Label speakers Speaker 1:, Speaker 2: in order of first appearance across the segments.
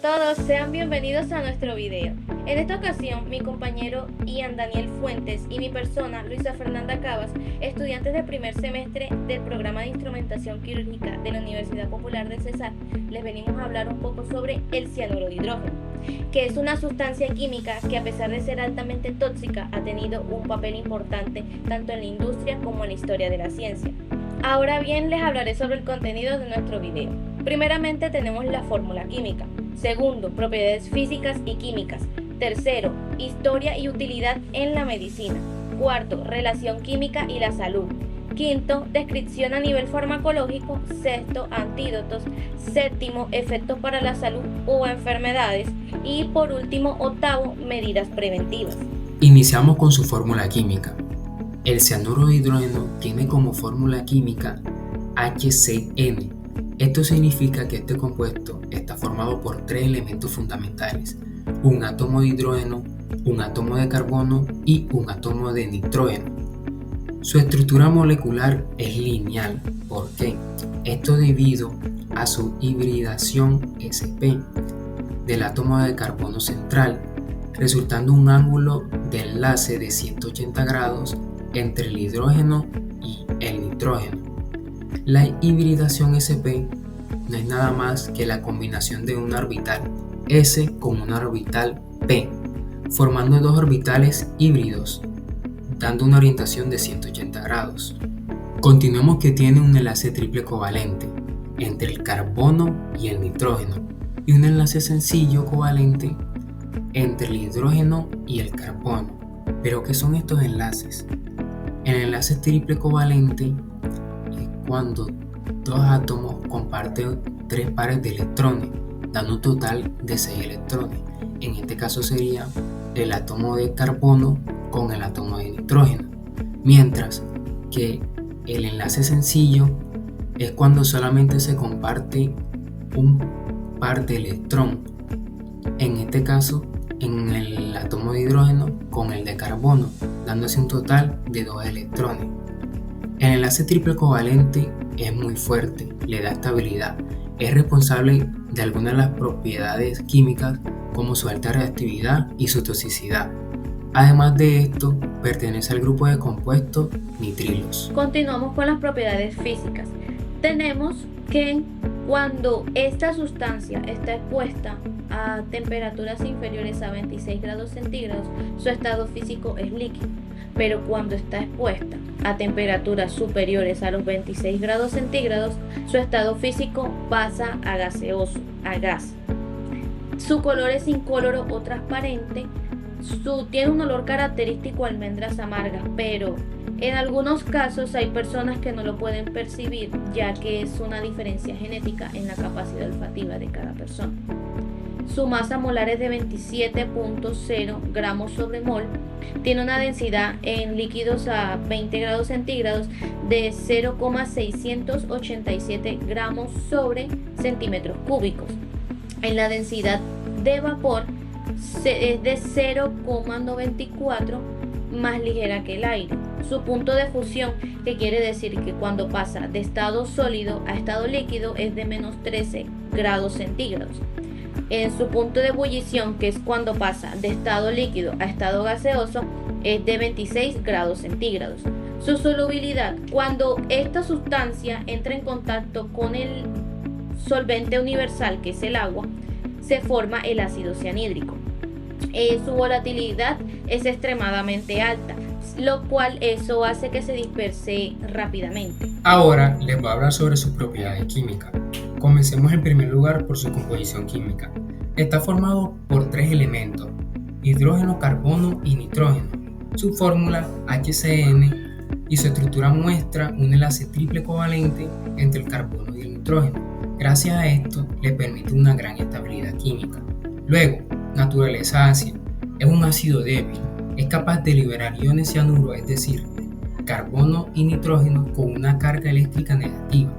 Speaker 1: todos, sean bienvenidos a nuestro video. En esta ocasión, mi compañero Ian Daniel Fuentes y mi persona, Luisa Fernanda Cabas, estudiantes de primer semestre del programa de instrumentación quirúrgica de la Universidad Popular del Cesar, les venimos a hablar un poco sobre el cianuro de hidrógeno, que es una sustancia química que, a pesar de ser altamente tóxica, ha tenido un papel importante tanto en la industria como en la historia de la ciencia. Ahora bien, les hablaré sobre el contenido de nuestro video. Primeramente tenemos la fórmula química. Segundo, propiedades físicas y químicas. Tercero, historia y utilidad en la medicina. Cuarto, relación química y la salud. Quinto, descripción a nivel farmacológico. Sexto, antídotos. Séptimo, efectos para la salud o enfermedades. Y por último, octavo, medidas preventivas.
Speaker 2: Iniciamos con su fórmula química. El cianuro de hidrógeno tiene como fórmula química HCN. Esto significa que este compuesto está formado por tres elementos fundamentales: un átomo de hidrógeno, un átomo de carbono y un átomo de nitrógeno. Su estructura molecular es lineal. ¿Por qué? Esto debido a su hibridación sp del átomo de carbono central, resultando un ángulo de enlace de 180 grados entre el hidrógeno y el nitrógeno. La hibridación sp no es nada más que la combinación de una orbital s con una orbital p, formando dos orbitales híbridos, dando una orientación de 180 grados. Continuemos que tiene un enlace triple covalente entre el carbono y el nitrógeno y un enlace sencillo covalente entre el hidrógeno y el carbono. ¿Pero qué son estos enlaces? El enlace triple covalente es cuando dos átomos comparten tres pares de electrones, dando un total de 6 electrones. En este caso sería el átomo de carbono con el átomo de nitrógeno. Mientras que el enlace sencillo es cuando solamente se comparte un par de electrón. En este caso, en el átomo de hidrógeno con el de carbono, dándose un total de 2 electrones. El enlace triple covalente es muy fuerte, le da estabilidad, es responsable de algunas de las propiedades químicas como su alta reactividad y su toxicidad. Además de esto, pertenece al grupo de compuestos nitrilos.
Speaker 1: Continuamos con las propiedades físicas. Tenemos que cuando esta sustancia está expuesta a temperaturas inferiores a 26 grados centígrados, su estado físico es líquido, pero cuando está expuesta a temperaturas superiores a los 26 grados centígrados, su estado físico pasa a gaseoso, a gas. Su color es incoloro o transparente, tiene un olor característico a almendras amargas, pero en algunos casos hay personas que no lo pueden percibir, ya que es una diferencia genética en la capacidad olfativa de cada persona. Su masa molar es de 27.0 gramos sobre mol. Tiene una densidad en líquidos a 20 grados centígrados de 0,687 gramos sobre centímetros cúbicos. En la densidad de vapor es de 0,94, más ligera que el aire. Su punto de fusión, que quiere decir que cuando pasa de estado sólido a estado líquido, es de menos 13 grados centígrados. En su punto de ebullición, que es cuando pasa de estado líquido a estado gaseoso, es de 26 grados centígrados. Su solubilidad, cuando esta sustancia entra en contacto con el solvente universal, que es el agua, se forma el ácido cianhídrico. Su volatilidad es extremadamente alta, lo cual eso hace que se disperse rápidamente.
Speaker 2: Ahora les voy a hablar sobre sus propiedades químicas. Comencemos en primer lugar por su composición química. Está formado por tres elementos: hidrógeno, carbono y nitrógeno. Su fórmula HCN y su estructura muestra un enlace triple covalente entre el carbono y el nitrógeno. Gracias a esto le permite una gran estabilidad química. Luego, naturaleza ácida. Es un ácido débil. Es capaz de liberar iones cianuro, es decir, carbono y nitrógeno, con una carga eléctrica negativa.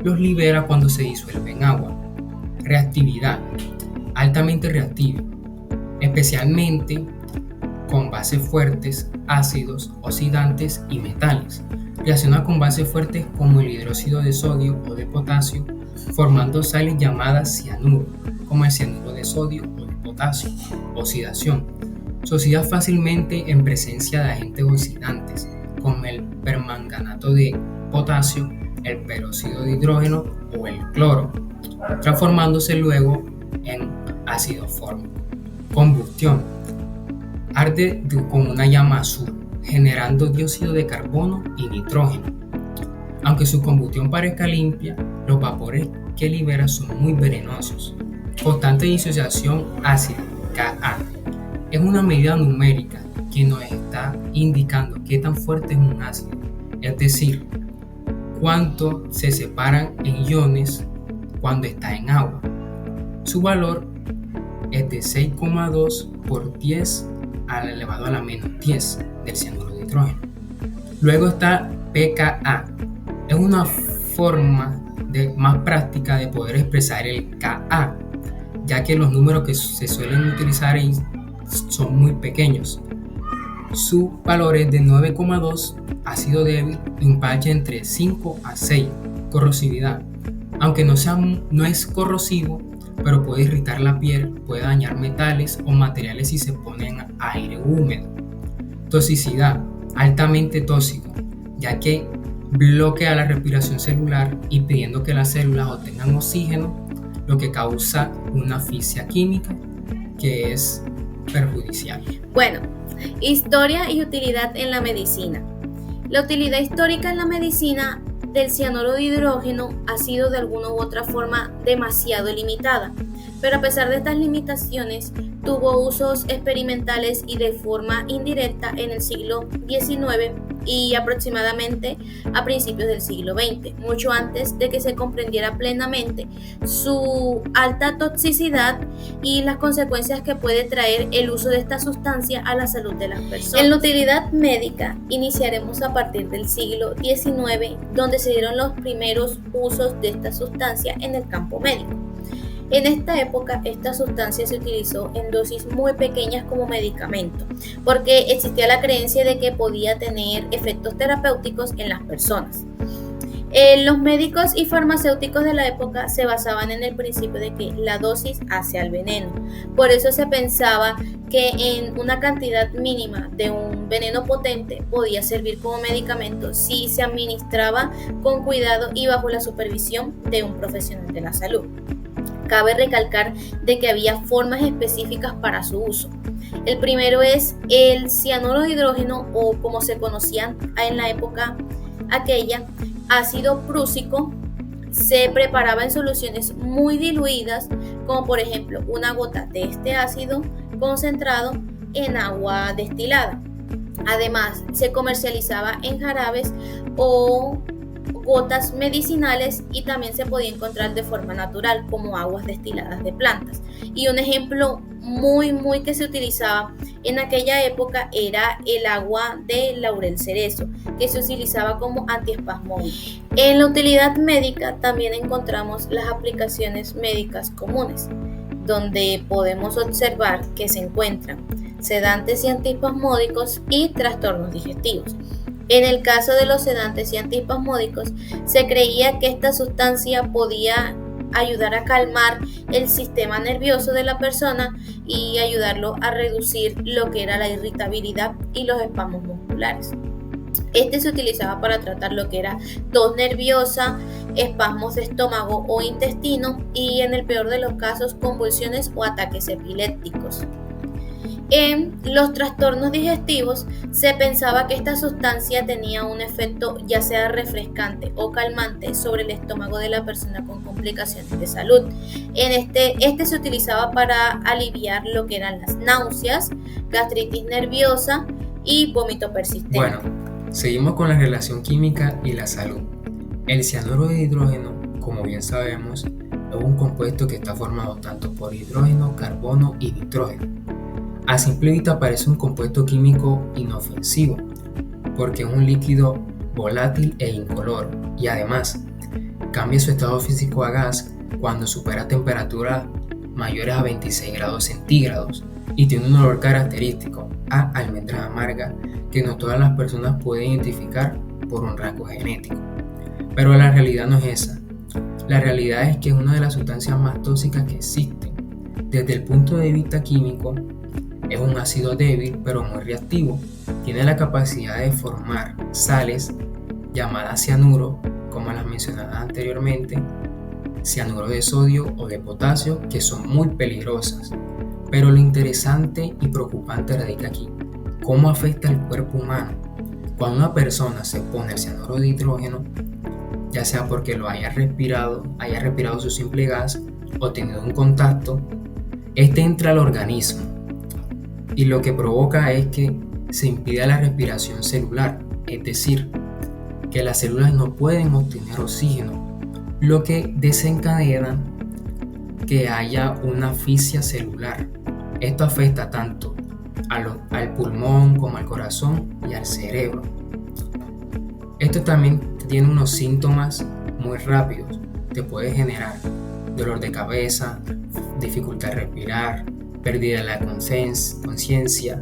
Speaker 2: Los libera cuando se disuelve en agua. Reactividad. Altamente reactivo, especialmente con bases fuertes, ácidos, oxidantes y metales. Reacciona con bases fuertes como el hidróxido de sodio o de potasio, formando sales llamadas cianuro, como el cianuro de sodio o de potasio. Oxidación. Se oxida fácilmente en presencia de agentes oxidantes, como el permanganato de potasio, el peróxido de hidrógeno o el cloro, transformándose luego en ácido fórmico. Combustión. Arde con una llama azul, generando dióxido de carbono y nitrógeno. Aunque su combustión parezca limpia, los vapores que libera son muy venenosos. Constante disociación ácida, Ka. Es una medida numérica que nos está indicando qué tan fuerte es un ácido, es decir, cuánto se separan en iones cuando está en agua. Su valor es de 6,2 por 10 elevado a la menos 10 del cianuro de hidrógeno. Luego está pKa. Es una forma más práctica de poder expresar el Ka, ya que los números que se suelen utilizar son muy pequeños. Su valor es de 9,2, ácido débil, impacto entre 5 a 6, corrosividad. Aunque no es corrosivo, pero puede irritar la piel, puede dañar metales o materiales si se pone en aire húmedo. Toxicidad, altamente tóxico, ya que bloquea la respiración celular impidiendo que las células obtengan oxígeno, lo que causa una asfixia química que es perjudicial.
Speaker 1: Bueno, historia y utilidad en la medicina. La utilidad histórica en la medicina del cianuro de hidrógeno ha sido de alguna u otra forma demasiado limitada, pero a pesar de estas limitaciones tuvo usos experimentales y de forma indirecta en el siglo XIX y aproximadamente a principios del siglo XX, mucho antes de que se comprendiera plenamente su alta toxicidad y las consecuencias que puede traer el uso de esta sustancia a la salud de las personas. En la utilidad médica iniciaremos a partir del siglo XIX, donde se dieron los primeros usos de esta sustancia en el campo médico. En esta época, esta sustancia se utilizó en dosis muy pequeñas como medicamento, porque existía la creencia de que podía tener efectos terapéuticos en las personas. Los médicos y farmacéuticos de la época se basaban en el principio de que la dosis hace al veneno. Por eso se pensaba que en una cantidad mínima de un veneno potente podía servir como medicamento si se administraba con cuidado y bajo la supervisión de un profesional de la salud. Cabe recalcar de que había formas específicas para su uso. El primero es el cianuro de hidrógeno, o como se conocía en la época aquella, ácido prúsico. Se preparaba en soluciones muy diluidas, como por ejemplo una gota de este ácido concentrado en agua destilada. Además, se comercializaba en jarabes o gotas medicinales y también se podía encontrar de forma natural como aguas destiladas de plantas. Y un ejemplo muy que se utilizaba en aquella época era el agua de laurel cerezo, que se utilizaba como antiespasmódico. En la utilidad médica también encontramos las aplicaciones médicas comunes, donde podemos observar que se encuentran sedantes y antiespasmódicos y trastornos digestivos. En el caso de los sedantes y antiespasmódicos, se creía que esta sustancia podía ayudar a calmar el sistema nervioso de la persona y ayudarlo a reducir lo que era la irritabilidad y los espasmos musculares. Este se utilizaba para tratar lo que era tos nerviosa, espasmos de estómago o intestino y, en el peor de los casos, convulsiones o ataques epilépticos. En los trastornos digestivos se pensaba que esta sustancia tenía un efecto ya sea refrescante o calmante sobre el estómago de la persona con complicaciones de salud. Este se utilizaba para aliviar lo que eran las náuseas, gastritis nerviosa y vómito persistente.
Speaker 2: Bueno, seguimos con la relación química y la salud. El cianuro de hidrógeno, como bien sabemos, es un compuesto que está formado tanto por hidrógeno, carbono y nitrógeno. A simple vista parece un compuesto químico inofensivo, porque es un líquido volátil e incoloro, y además cambia su estado físico a gas cuando supera temperaturas mayores a 26 grados centígrados y tiene un olor característico a almendra amarga que no todas las personas pueden identificar por un rasgo genético. Pero la realidad no es esa. La realidad es que es una de las sustancias más tóxicas que existen. Desde el punto de vista químico, es un ácido débil pero muy reactivo. Tiene la capacidad de formar sales llamadas cianuro, como las mencionadas anteriormente, cianuro de sodio o de potasio, que son muy peligrosas. Pero lo interesante y preocupante radica aquí: ¿cómo afecta al cuerpo humano? Cuando una persona se pone el cianuro de hidrógeno, ya sea porque lo haya respirado su simple gas o tenido un contacto, este entra al organismo y lo que provoca es que se impide la respiración celular, es decir, que las células no pueden obtener oxígeno, lo que desencadena que haya una asfixia celular. Esto afecta tanto al pulmón como al corazón y al cerebro. Esto también tiene unos síntomas muy rápidos. Te puede generar dolor de cabeza, dificultad de respirar, pérdida de la conciencia,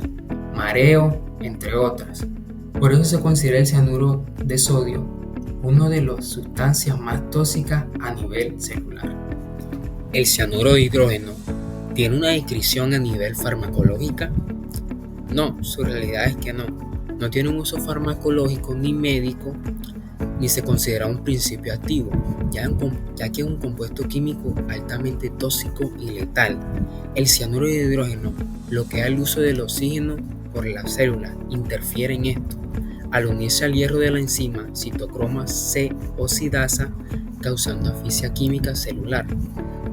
Speaker 2: mareo, entre otras. Por eso se considera el cianuro de sodio una de las sustancias más tóxicas a nivel celular. ¿El cianuro de hidrógeno tiene una descripción a nivel farmacológica? No, su realidad es que no. No tiene un uso farmacológico ni médico, ni se considera un principio activo, ya que es un compuesto químico altamente tóxico y letal. El cianuro de hidrógeno bloquea el uso del oxígeno por las células, interfiere en esto. Al unirse al hierro de la enzima citocromo C oxidasa, causando asfixia química celular.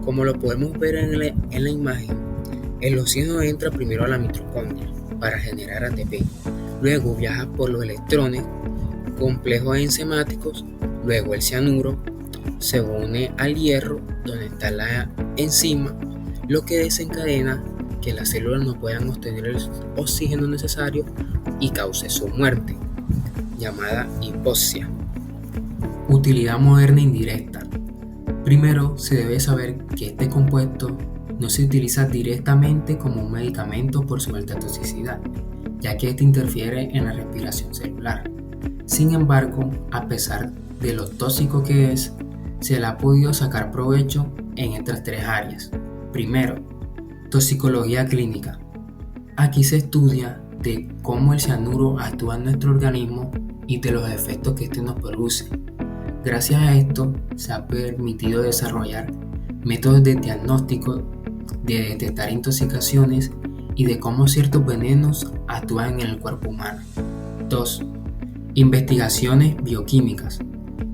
Speaker 2: Como lo podemos ver en la imagen, el oxígeno entra primero a la mitocondria para generar ATP. Luego viaja por los electrones, complejos enzimáticos, luego el cianuro se une al hierro donde está la enzima, lo que desencadena que las células no puedan obtener el oxígeno necesario y cause su muerte, llamada hipoxia. Utilidad moderna indirecta. Primero, se debe saber que este compuesto no se utiliza directamente como un medicamento por su alta toxicidad, ya que este interfiere en la respiración celular. Sin embargo, a pesar de lo tóxico que es, se le ha podido sacar provecho en estas tres áreas. Primero, toxicología clínica. Aquí se estudia de cómo el cianuro actúa en nuestro organismo y de los efectos que este nos produce. Gracias a esto, se ha permitido desarrollar métodos de diagnóstico, de detectar intoxicaciones y de cómo ciertos venenos actúan en el cuerpo humano. 2. Investigaciones bioquímicas.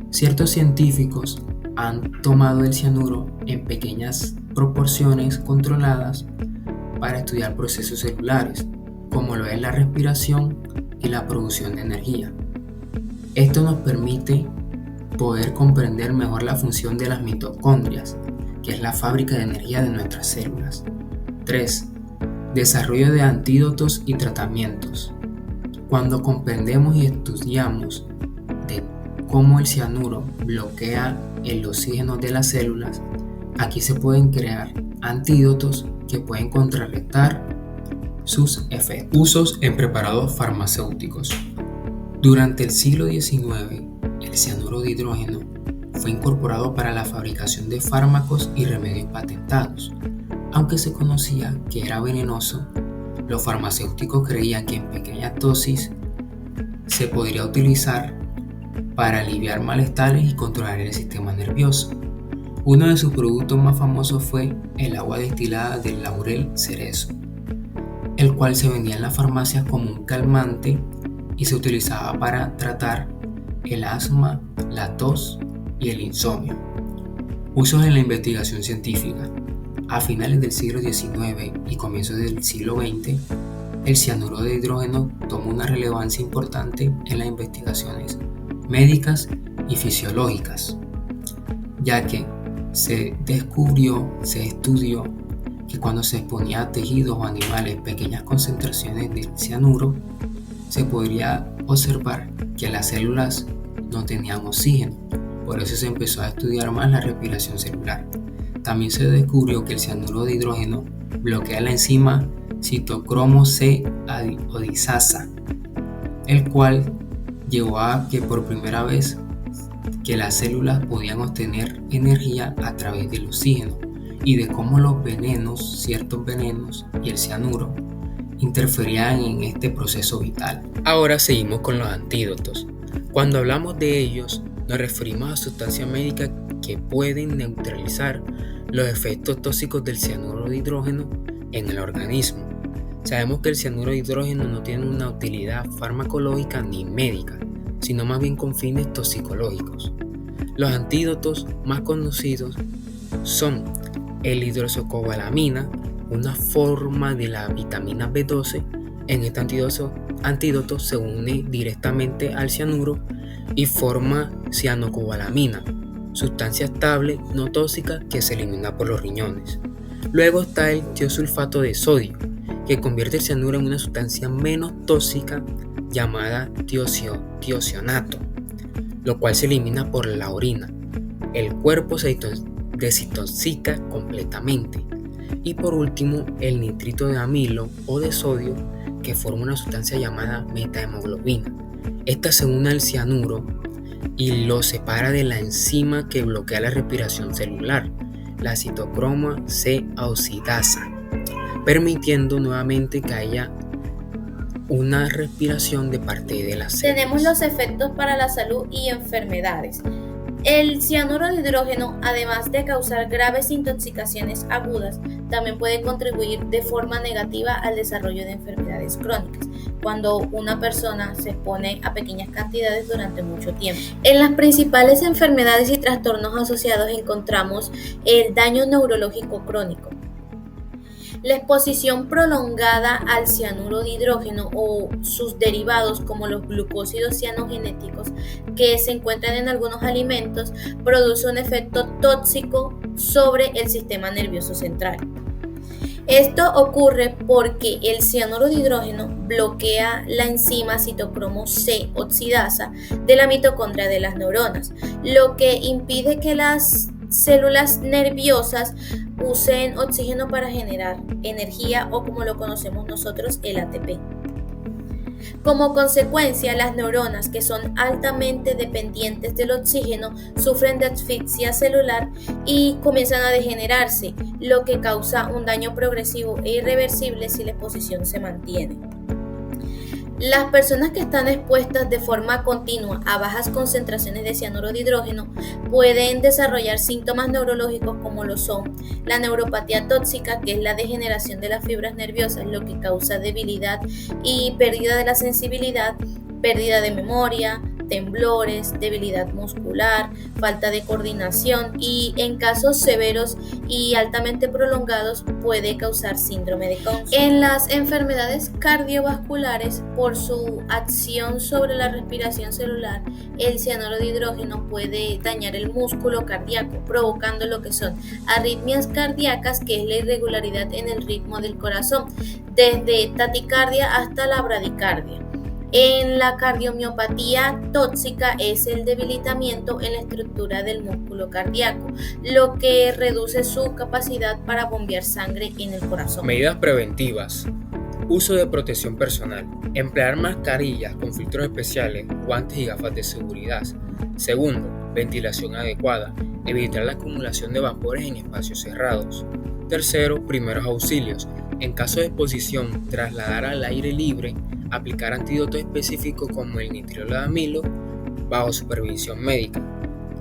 Speaker 2: Ciertos científicos han tomado el cianuro en pequeñas proporciones controladas para estudiar procesos celulares, como lo es la respiración y la producción de energía. Esto nos permite poder comprender mejor la función de las mitocondrias, que es la fábrica de energía de nuestras células. 3. Desarrollo de antídotos y tratamientos. Cuando comprendemos y estudiamos de cómo el cianuro bloquea el oxígeno de las células, aquí se pueden crear antídotos que pueden contrarrestar sus efectos. Usos en preparados farmacéuticos. Durante el siglo XIX, el cianuro de hidrógeno fue incorporado para la fabricación de fármacos y remedios patentados. Aunque se conocía que era venenoso, los farmacéuticos creían que en pequeñas dosis se podría utilizar para aliviar malestares y controlar el sistema nervioso. Uno de sus productos más famosos fue el agua destilada del laurel cerezo, el cual se vendía en las farmacias como un calmante y se utilizaba para tratar el asma, la tos y el insomnio. Usos en la investigación científica. A finales del siglo XIX y comienzos del siglo XX, el cianuro de hidrógeno tomó una relevancia importante en las investigaciones médicas y fisiológicas, ya que se estudió que cuando se exponía a tejidos o animales pequeñas concentraciones del cianuro, se podría observar que las células no tenían oxígeno. Por eso se empezó a estudiar más la respiración celular. También se descubrió que el cianuro de hidrógeno bloquea la enzima citocromo C oxidasa, el cual llevó a que por primera vez que las células podían obtener energía a través del oxígeno y de cómo los venenos, ciertos venenos y el cianuro interferían en este proceso vital. Ahora seguimos con los antídotos. Cuando hablamos de ellos, nos referimos a sustancias médicas que pueden neutralizar los efectos tóxicos del cianuro de hidrógeno en el organismo. Sabemos que el cianuro de hidrógeno no tiene una utilidad farmacológica ni médica, sino más bien con fines toxicológicos. Los antídotos más conocidos son el hidroxocobalamina, una forma de la vitamina B12. En este antídoto se une directamente al cianuro y forma cianocobalamina, sustancia estable no tóxica que se elimina por los riñones. Luego está el tiosulfato de sodio, que convierte el cianuro en una sustancia menos tóxica llamada tiocionato, lo cual se elimina por la orina. El cuerpo se desintoxica completamente. Y por último, el nitrito de amilo o de sodio, que forma una sustancia llamada metahemoglobina. Esta se une al cianuro y lo separa de la enzima que bloquea la respiración celular, la citocromo C oxidasa, permitiendo nuevamente que haya una respiración de parte de las células.
Speaker 1: Tenemos los efectos para la salud y enfermedades. El cianuro de hidrógeno, además de causar graves intoxicaciones agudas, también puede contribuir de forma negativa al desarrollo de enfermedades crónicas, cuando una persona se expone a pequeñas cantidades durante mucho tiempo. En las principales enfermedades y trastornos asociados encontramos el daño neurológico crónico, la exposición prolongada al cianuro de hidrógeno o sus derivados como los glucósidos cianogenéticos que se encuentran en algunos alimentos produce un efecto tóxico sobre el sistema nervioso central. Esto ocurre porque el cianuro de hidrógeno bloquea la enzima citocromo C oxidasa de la mitocondria de las neuronas, lo que impide que las células nerviosas usen oxígeno para generar energía o, como lo conocemos nosotros, el ATP. Como consecuencia, las neuronas, que son altamente dependientes del oxígeno, sufren de asfixia celular y comienzan a degenerarse, lo que causa un daño progresivo e irreversible si la exposición se mantiene. Las personas que están expuestas de forma continua a bajas concentraciones de cianuro de hidrógeno pueden desarrollar síntomas neurológicos como lo son la neuropatía tóxica, que es la degeneración de las fibras nerviosas, lo que causa debilidad y pérdida de la sensibilidad, pérdida de memoria, temblores, debilidad muscular, falta de coordinación y, en casos severos y altamente prolongados, puede causar síndrome de Cowens. En las enfermedades cardiovasculares, por su acción sobre la respiración celular, el cianuro de hidrógeno puede dañar el músculo cardíaco, provocando lo que son arritmias cardíacas, que es la irregularidad en el ritmo del corazón, desde taticardia hasta la bradicardia. En la cardiomiopatía tóxica es el debilitamiento en la estructura del músculo cardíaco, lo que reduce su capacidad para bombear sangre en el corazón.
Speaker 2: Medidas preventivas. Uso de protección personal. Emplear mascarillas con filtros especiales, guantes y gafas de seguridad. Segundo, ventilación adecuada. Evitar la acumulación de vapores en espacios cerrados. Tercero, primeros auxilios. En caso de exposición, trasladar al aire libre. Aplicar antídotos específicos como el nitrilo de amilo bajo supervisión médica.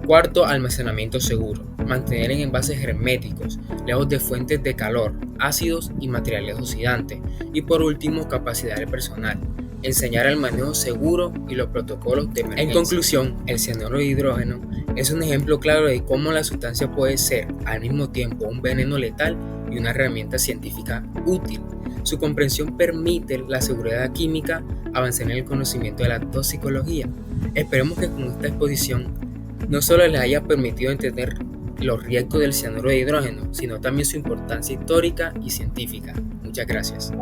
Speaker 2: Cuarto, almacenamiento seguro. Mantener en envases herméticos, lejos de fuentes de calor, ácidos y materiales oxidantes. Y por último, capacidad del personal. Enseñar el manejo seguro y los protocolos de emergencia. En conclusión, el cianuro de hidrógeno es un ejemplo claro de cómo la sustancia puede ser al mismo tiempo un veneno letal y una herramienta científica útil. Su comprensión permite la seguridad química, avanzar en el conocimiento de la toxicología. Esperemos que con esta exposición no solo les haya permitido entender los riesgos del cianuro de hidrógeno, sino también su importancia histórica y científica. Muchas gracias.